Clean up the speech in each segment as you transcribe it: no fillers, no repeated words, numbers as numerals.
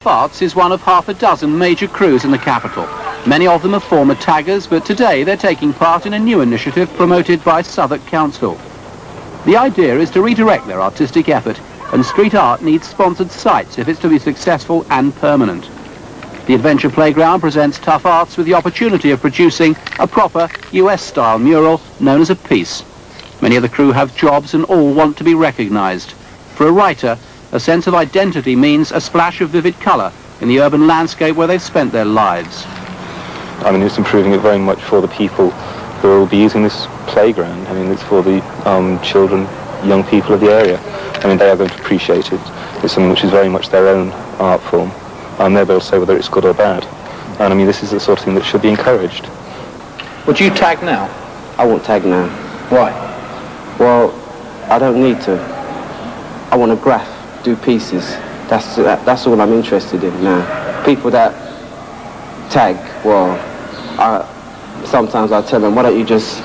Artz is one of half a dozen major crews in the capital. Many of them are former taggers, but today they're taking part in a new initiative promoted by Southwark Council. The idea is to redirect their artistic effort, and street art needs sponsored sites if it's to be successful and permanent. The Adventure Playground presents Tough Artz with the opportunity of producing a proper US-style mural known as a piece. Many of the crew have jobs and all want to be recognised. For a writer, a sense of identity means a splash of vivid colour in the urban landscape where they've spent their lives. I mean, it's improving it very much for the people who will be using this playground. I mean, it's for the children, young people of the area. I mean, they are going to appreciate it. It's something which is very much their own art form. And they'll be able to say whether it's good or bad. And I mean, this is the sort of thing that should be encouraged. Would you tag now? I won't tag now. Why? Well, I don't need to. I want to graph, do pieces. That's all I'm interested in now. People that tag, well, sometimes I tell them, why don't you just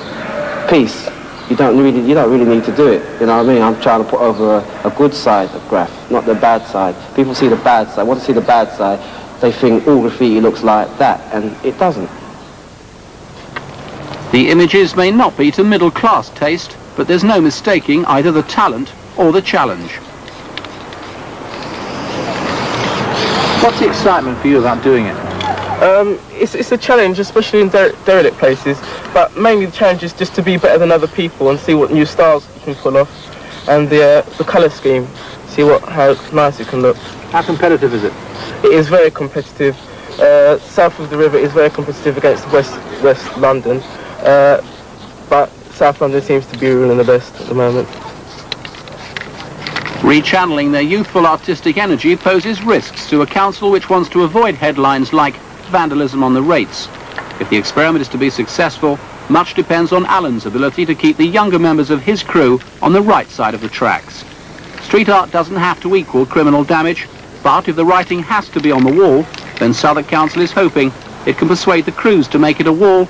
piece? You don't really need to do it. You know what I mean? I'm trying to put over a good side of graph, not the bad side. People see the bad side. Want to see the bad side? They think all graffiti looks like that, and it doesn't. The images may not be to middle-class taste, but there's no mistaking either the talent or the challenge. What's the excitement for you about doing it? It's a challenge, especially in derelict places, but mainly the challenge is just to be better than other people and see what new styles you can pull off, and the colour scheme, see how nice it can look. How competitive is it? It is very competitive. South of the river is very competitive against West London, but South London seems to be ruling the best at the moment. Rechanneling their youthful artistic energy poses risks to a council which wants to avoid headlines like vandalism on the rates. If the experiment is to be successful, much depends on Alan's ability to keep the younger members of his crew on the right side of the tracks. Street art doesn't have to equal criminal damage, but if the writing has to be on the wall, then Southwark Council is hoping it can persuade the crews to make it a wall